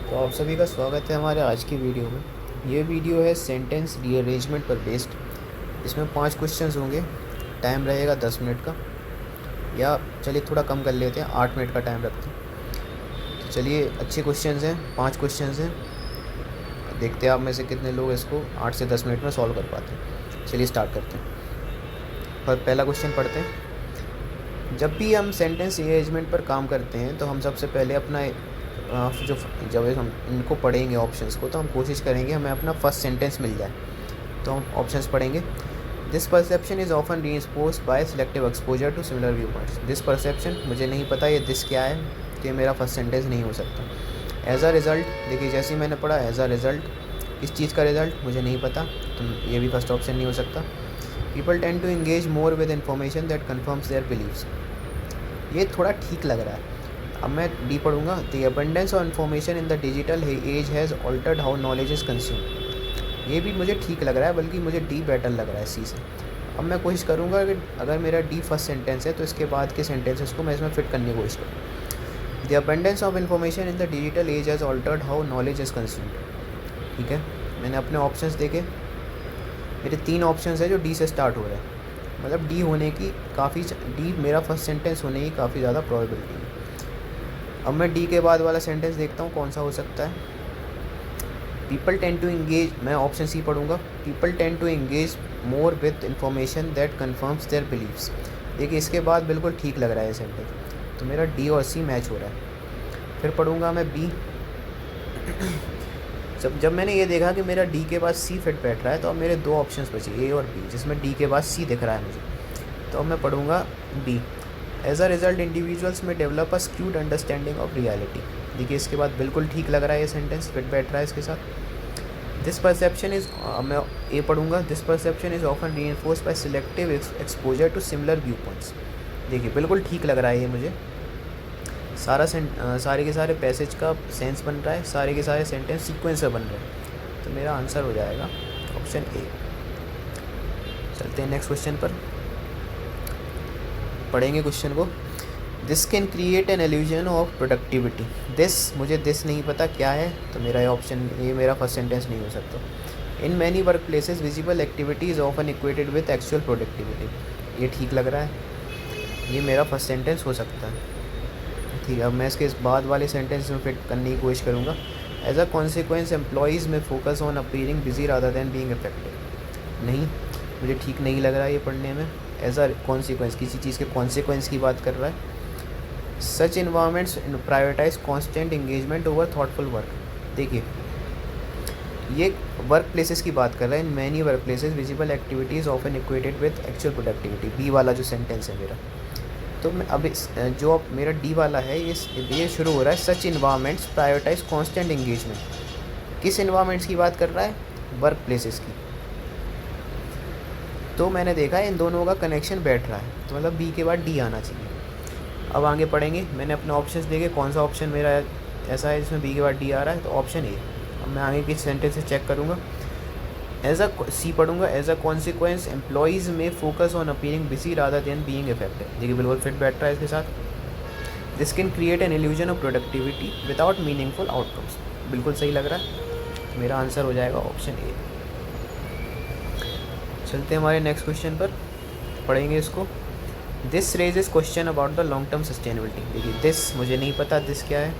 तो आप सभी का स्वागत है हमारे आज की वीडियो में। ये वीडियो है सेंटेंस रीअरेंजमेंट पर बेस्ड। इसमें 5 क्वेश्चंस होंगे। टाइम रहेगा 10 मिनट का, या चलिए थोड़ा कम कर लेते हैं, 8 मिनट का टाइम रखते हैं। तो चलिए, अच्छे क्वेश्चंस हैं, 5 क्वेश्चंस हैं। देखते हैं आप में से कितने लोग इसको 8 से 10 मिनट में सॉल्व कर पाते हैं। चलिए स्टार्ट करते हैं। पर पहला क्वेश्चन पढ़ते हैं। जब भी हम सेंटेंस रीअरेंजमेंट पर काम करते हैं तो हम सबसे पहले अपना जो जब हम इनको पढ़ेंगे ऑप्शंस को, तो हम कोशिश करेंगे हमें अपना फर्स्ट सेंटेंस मिल जाए। तो हम ऑप्शंस पढ़ेंगे। This perception is often reinforced by selective exposure to similar viewpoints. This perception, मुझे नहीं पता ये दिस क्या है, तो ये मेरा फर्स्ट सेंटेंस नहीं हो सकता। एज अ रिज़ल्ट, देखिए जैसे ही मैंने पढ़ा एज अ रिज़ल्ट, इस चीज़ का रिज़ल्ट मुझे नहीं पता, तो ये भी फर्स्ट ऑप्शन नहीं हो सकता। People tend to engage more with information that confirms their beliefs, ये थोड़ा ठीक लग रहा है। अब मैं डी पढ़ूंगा। The abundance of information in the digital age has altered how knowledge is consume, ये भी मुझे ठीक लग रहा है, बल्कि मुझे डी बेटर लग रहा है सी से। अब मैं कोशिश करूँगा कि अगर मेरा डी फर्स्ट सेंटेंस है तो इसके बाद के सेंटेंसेस को मैं इसमें फिट करने की कोशिश करूँ। The abundance of information in the digital age has altered how knowledge is consumed. ठीक है, मैंने अपने ऑप्शंस देखे, मेरे 3 ऑप्शंस है जो डी से स्टार्ट हो रहे हैं, मतलब डी होने की डी मेरा फर्स्ट सेंटेंस होने की काफ़ी ज़्यादा प्रोबेबिलिटी है। अब मैं डी के बाद वाला सेंटेंस देखता हूँ कौन सा हो सकता है। पीपल टेंड टू इंगेज, मैं ऑप्शन सी पढ़ूंगा। People tend to engage more with information that confirms their beliefs, देखिए इसके बाद बिल्कुल ठीक लग रहा है सेंटेंस, तो मेरा डी और सी मैच हो रहा है। फिर पढ़ूंगा मैं बी। जब मैंने ये देखा कि मेरा डी के बाद सी फिट बैठ रहा है, तो अब मेरे 2 ऑप्शंस बचे, ए और बी, जिसमें डी के बाद सी दिख रहा है मुझे, तो अब मैं पढ़ूंगा B. As a result individuals में develop a skewed understanding of reality, देखिए इसके बाद बिल्कुल ठीक लग रहा है, ये सेंटेंस फिट बैठ रहा है इसके साथ। दिस परसेप्शन इज़, मैं ए पढ़ूंगा। This perception is often reinforced by selective exposure to similar viewpoints, देखिए बिल्कुल ठीक लग रहा है ये मुझे। सारे के सारे पैसेज का सेंस बन रहा है, सारे के सारे सेंटेंस सीक्वेंस से बन रहे हैं, तो मेरा आंसर हो जाएगा ऑप्शन ए। चलते हैं नेक्स्ट क्वेश्चन पर, पढ़ेंगे क्वेश्चन को। This can create an illusion of productivity, this, मुझे दिस नहीं पता क्या है, तो मेरा ये ऑप्शन, ये मेरा फर्स्ट सेंटेंस नहीं हो सकता। इन many work places visible activity is often equated with actual productivity, ये ठीक लग रहा है, ये मेरा फर्स्ट सेंटेंस हो सकता है। ठीक है, अब मैं इसके इस बाद वाले सेंटेंस में फिट करने की कोशिश करूँगा। एज अ कॉन्सिक्वेंस एम्प्लॉयज़ में focus on appearing busy rather than being effective, नहीं, मुझे ठीक नहीं लग रहा है ये पढ़ने में। एज अ कॉन्सिक्वेंस, किसी चीज़ के कॉन्सिक्वेंस की बात कर रहा है। Such environments prioritize constant engagement over thoughtful work, देखिए ये वर्क प्लेसेस की बात कर रहा है। In many work places visible activities often equated with actual productivity, B वाला जो सेंटेंस है मेरा। तो मैं अब जो अब मेरा डी वाला है, ये शुरू हो रहा है such environments prioritize constant engagement, किस इन्वायरमेंट्स की बात कर रहा है, वर्क प्लेसेस की। तो मैंने देखा है इन दोनों का कनेक्शन बैठ रहा है, तो मतलब बी के बाद डी आना चाहिए। अब आगे पढ़ेंगे, मैंने अपने ऑप्शंस देखे कौन सा ऑप्शन मेरा ऐसा है जिसमें बी के बाद डी आ रहा है, तो ऑप्शन ए। अब मैं आगे की सेंटेंस चेक करूँगा। एज अ सी पढ़ूंगा। एज अ कॉन्सिक्वेंस एम्प्लॉयज़ में focus on appearing busy rather than being effective, देखिए बिल्कुल फिट बैठ रहा है इसके साथ। This can create an illusion of productivity without meaningful outcomes, बिल्कुल सही लग रहा है, मेरा आंसर हो जाएगा ऑप्शन ए। चलते हैं हमारे नेक्स्ट क्वेश्चन पर, पढ़ेंगे इसको। This raises question about the long term sustainability, देखिए दिस मुझे नहीं पता दिस क्या है।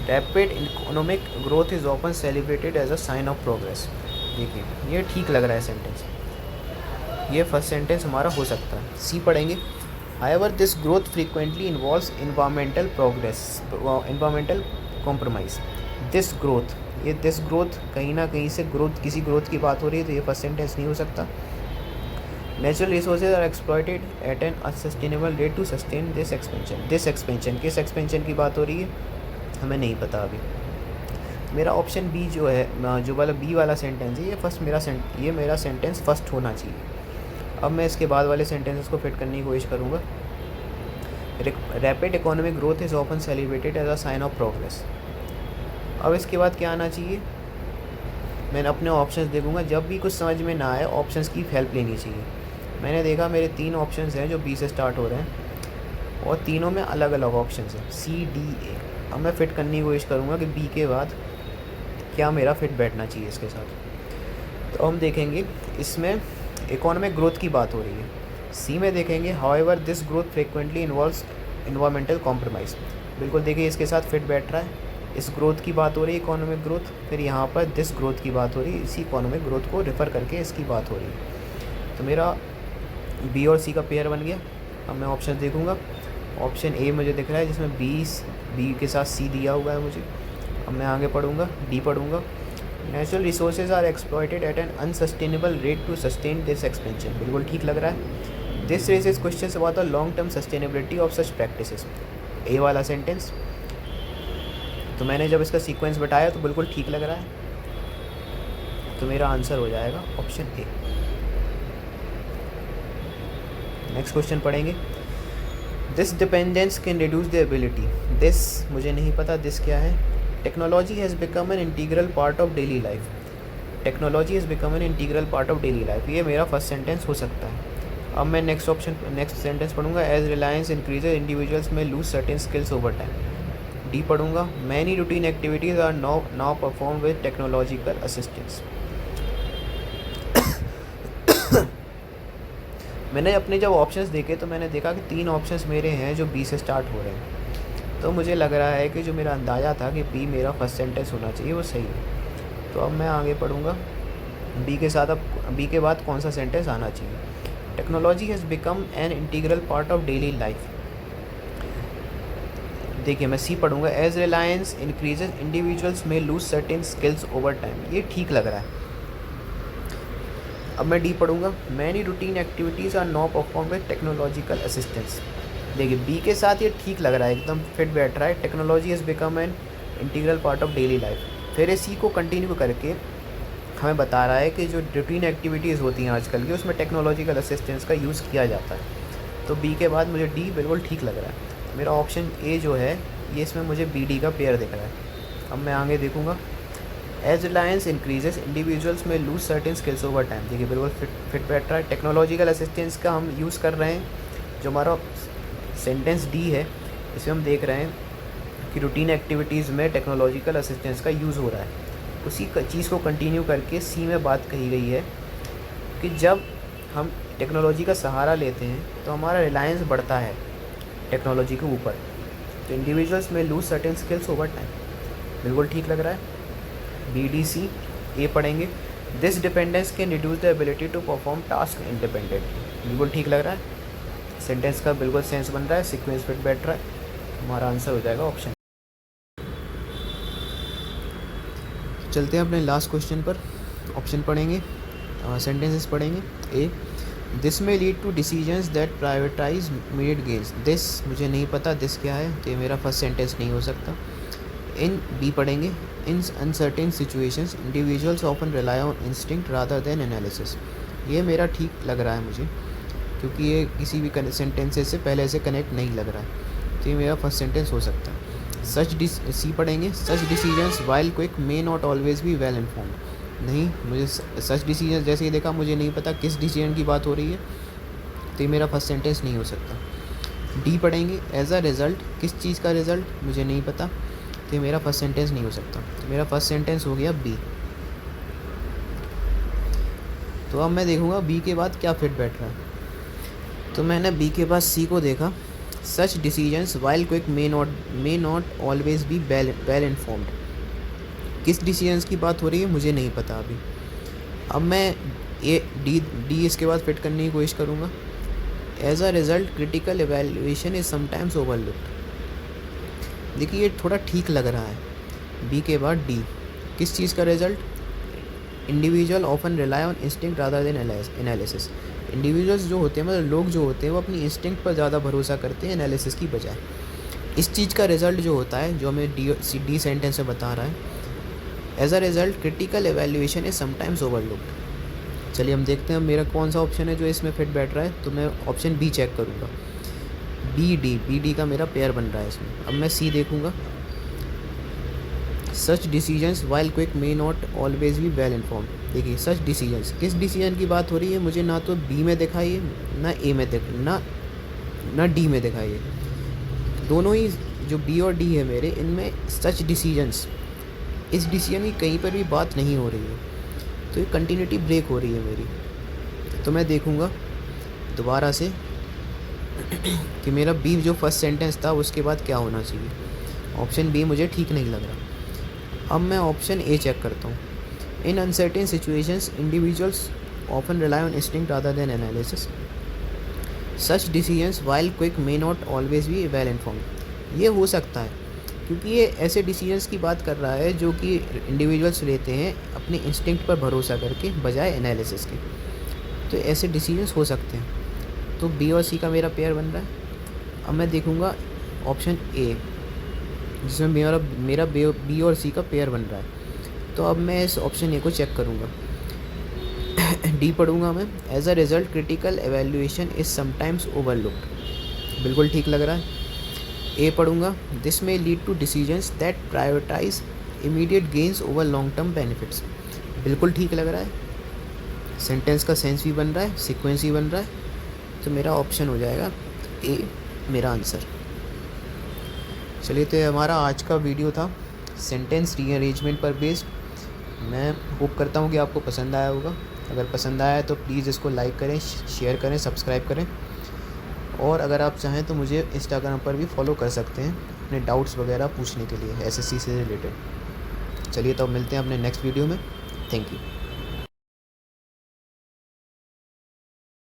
Rapid economic growth is often celebrated as a sign of progress, देखिए ये ठीक लग रहा है सेंटेंस, ये फर्स्ट सेंटेंस हमारा हो सकता है। सी पढ़ेंगे। However this growth frequently involves environmental progress, environmental compromise. This growth, ये दिस ग्रोथ कहीं ना कहीं से ग्रोथ, किसी ग्रोथ की बात हो रही है, तो ये फर्स्ट सेंटेंस नहीं हो सकता। Natural resources are exploited at an unsustainable rate to sustain this expansion, this expansion, किस एक्सपेंशन की बात हो रही है हमें नहीं पता अभी। मेरा ऑप्शन बी जो है, जो वाला बी वाला सेंटेंस है, ये मेरा सेंटेंस फर्स्ट होना चाहिए। अब मैं इसके बाद वाले सेंटेंसेस को फिट करने की कोशिश करूँगा। Rapid economic growth is often celebrated as a sign of progress, अब इसके बाद क्या आना चाहिए, मैंने अपने ऑप्शंस देखूँगा, जब भी कुछ समझ में ना आए ऑप्शंस की हेल्प लेनी चाहिए। मैंने देखा मेरे 3 ऑप्शंस हैं जो बी से स्टार्ट हो रहे हैं, और तीनों में अलग अलग ऑप्शंस हैं, सी डी ए। अब मैं फिट करने की कोशिश करूँगा कि बी के बाद क्या मेरा फिट बैठना चाहिए इसके साथ। तो हम देखेंगे इसमें इकोनॉमिक ग्रोथ की बात हो रही है। सी में देखेंगे however this growth frequently involves environmental compromise. बिल्कुल देखिए इसके साथ फिट बैठ रहा है। इस ग्रोथ की बात हो रही है इकोनॉमिक ग्रोथ, फिर यहाँ पर दिस ग्रोथ की बात हो रही है, इसी इकोनॉमिक ग्रोथ को रेफ़र करके इसकी बात हो रही है। तो मेरा बी और सी का पेयर बन गया। अब मैं ऑप्शन देखूँगा। ऑप्शन ए मुझे दिख रहा है जिसमें बी के साथ सी दिया हुआ है मुझे। अब मैं आगे पढ़ूँगा, डी पढ़ूँगा। Natural resources are exploited at an unsustainable rate to sustain this expansion. बिल्कुल ठीक लग रहा है। This raises question about the long term sustainability of such practices. A वाला सेंटेंस तो मैंने जब इसका सीक्वेंस बताया तो बिल्कुल ठीक लग रहा है। तो मेरा आंसर हो जाएगा ऑप्शन ए। नेक्स्ट क्वेश्चन पढ़ेंगे। This dependence can reduce the ability. This मुझे नहीं पता दिस क्या है। Technology has become an integral part of daily life. Technology has become an integral part of daily life, ये मेरा फर्स्ट सेंटेंस हो सकता है। अब मैं नेक्स्ट सेंटेंस पढ़ूंगा। एज रिलायंस इंक्रीजेज इंडिविजुअल्स में lose certain skills over time. D पढ़ूंगा। Many routine activities are now perform with technological assistance. मैंने अपने जब ऑप्शंस देखे तो मैंने देखा कि 3 ऑप्शंस मेरे हैं जो बी से स्टार्ट हो रहे हैं। तो मुझे लग रहा है कि जो मेरा अंदाज़ा था कि बी मेरा फर्स्ट सेंटेंस होना चाहिए वो सही है। तो अब मैं आगे पढ़ूंगा। बी के साथ अब बी के बाद कौन सा सेंटेंस आना चाहिए। Technology has become an integral part of daily life. देखिए मैं सी पढ़ूंगा। एज रिलायंस इंक्रीजेज इंडिविजुअल्स में lose certain skills over time, ये ठीक लग रहा है। अब मैं डी पढ़ूंगा। Many routine activities are now perform with technological assistance. देखिए बी के साथ ये ठीक लग रहा है, एकदम फिट बैठ रहा है। Technology has become an integral part of daily life. फिर सी को कंटिन्यू करके हमें बता रहा है कि जो रूटीन एक्टिविटीज़ होती हैं आजकल की उसमें टेक्नोलॉजिकल असिस्टेंस का यूज़ किया जाता है। तो बी के बाद मुझे डी बिल्कुल ठीक लग रहा है। मेरा ऑप्शन ए जो है ये इसमें मुझे बी डी का पेयर दिख रहा है। अब मैं आगे देखूँगा। एज रिलायंस इंक्रीजेज इंडिविजुअल्स में lose certain skills over time. देखिए बिल्कुल फिट बैठ रहा है। टेक्नोलॉजिकल असिस्टेंस का हम यूज़ कर रहे हैं। जो हमारा सेंटेंस डी है इसमें हम देख रहे हैं कि रूटीन एक्टिविटीज़ में टेक्नोलॉजिकल असिस्टेंस का यूज़ हो रहा है। उसी चीज़ को कंटिन्यू करके सी में बात कही गई है कि जब हम टेक्नोलॉजी का सहारा लेते हैं तो हमारा रिलायंस बढ़ता है टेक्नोलॉजी के ऊपर। तो इंडिविजुअल्स में lose certain skills over time, बिल्कुल ठीक लग रहा है। बी डी सी ए पढ़ेंगे। This dependence can reduce the ability to perform task independently, बिल्कुल ठीक लग रहा है। सेंटेंस का बिल्कुल सेंस बन रहा है, सीक्वेंस फिट बैठ रहा है। हमारा आंसर हो जाएगा ऑप्शन। चलते हैं अपने लास्ट क्वेश्चन पर। ऑप्शन पढ़ेंगे, सेंटेंसेस पढ़ेंगे। A this may lead to decisions that privatize made gains. This मुझे नहीं पता दिस क्या है, तो ये मेरा फर्स्ट सेंटेंस नहीं हो सकता। इन बी पढ़ेंगे। In uncertain situations individuals often rely on instinct rather than analysis. ये मेरा ठीक लग रहा है मुझे, क्योंकि ये किसी भी सेंटेंसेस से पहले से कनेक्ट नहीं लग रहा है। तो ये मेरा फर्स्ट सेंटेंस हो सकता है। सी पढ़ेंगे। सच decisions while quick may not always be well informed. नहीं, मुझे सच डिसीजंस जैसे ही देखा मुझे नहीं पता किस डिसीजन की बात हो रही है, तो ये मेरा फर्स्ट सेंटेंस नहीं हो सकता। डी पढ़ेंगे। एज अ रिज़ल्ट, किस चीज़ का रिज़ल्ट मुझे नहीं पता, तो ये मेरा फर्स्ट सेंटेंस नहीं हो सकता। तो मेरा फर्स्ट सेंटेंस हो गया बी। तो अब मैं देखूँगा बी के बाद क्या फिट बैठ रहा है। तो मैंने बी के बाद सी को देखा। सच decisions while quick may not always be well informed. किस डिसीजंस की बात हो रही है मुझे नहीं पता अभी। अब मैं डी इसके बाद फिट करने की कोशिश करूँगा। As a result critical evaluation is sometimes overlooked. देखिए ये थोड़ा ठीक लग रहा है। बी के बाद डी, किस चीज़ का result. Individual often rely on instinct rather than analysis. Individuals जो होते हैं, मतलब लोग जो होते हैं, वो अपनी इंस्टिंक्ट पर ज़्यादा भरोसा करते हैं एनालिसिस की बजाय। इस चीज़ का रिज़ल्ट जो होता है, जो हमें डी सेंटेंस में बता रहा है, as a result critical evaluation is sometimes overlooked. चलिए हम देखते हैं मेरा कौन सा ऑप्शन है जो इसमें फिट बैठ रहा है। तो मैं ऑप्शन बी चेक करूँगा। बी डी का मेरा पेयर बन रहा है इसमें। अब मैं सी देखूँगा। सच decisions while quick may not always be well informed. देखिए सच डिसीजंस, किस डिसीजन की बात हो रही है मुझे ना तो बी में दिखाई है, ना ए में ना डी में दिखाई है। दोनों ही जो बी और डी है मेरे, इनमें सच डिसीजंस, इस डिसीजन की कहीं पर भी बात नहीं हो रही है, तो ये कंटिन्यूटी ब्रेक हो रही है मेरी। तो मैं देखूँगा दोबारा से कि मेरा बी जो फर्स्ट सेंटेंस था उसके बाद क्या होना चाहिए। ऑप्शन बी मुझे ठीक नहीं लग रहा। अब मैं ऑप्शन ए चेक करता हूँ। In uncertain situations individuals often rely on instinct rather than analysis. Such decisions while quick may not always be well informed. ये हो सकता है क्योंकि ये ऐसे डिसीजंस की बात कर रहा है जो कि इंडिविजुअल्स लेते हैं अपने इंस्टिंक्ट पर भरोसा करके बजाय एनालिसिस के। तो ऐसे डिसीजंस हो सकते हैं। तो बी और सी का मेरा पेयर बन रहा है। अब मैं देखूँगा ऑप्शन ए, जिसमें मेरा बी और सी का पेयर बन रहा है। तो अब मैं इस ऑप्शन ए को चेक करूँगा। डी पढ़ूँगा मैं। As a result critical evaluation is sometimes overlooked. बिल्कुल ठीक लग रहा है। ए पढ़ूँगा। This may lead to decisions that prioritize immediate gains over long term benefits. बिल्कुल ठीक लग रहा है। सेंटेंस का सेंस भी बन रहा है, सीक्वेंस भी बन रहा है। तो मेरा ऑप्शन हो जाएगा ए मेरा आंसर। चलिए, तो हमारा आज का वीडियो था सेंटेंस रीअरेंजमेंट पर बेस्ड। मैं होप करता हूँ कि आपको पसंद आया होगा। अगर पसंद आया तो प्लीज़ इसको लाइक करें, शेयर करें, सब्सक्राइब करें। और अगर आप चाहें तो मुझे इंस्टाग्राम पर भी फॉलो कर सकते हैं अपने डाउट्स वगैरह पूछने के लिए एसएससी से रिलेटेड। चलिए, तो अब मिलते हैं अपने नेक्स्ट वीडियो में। Thank you.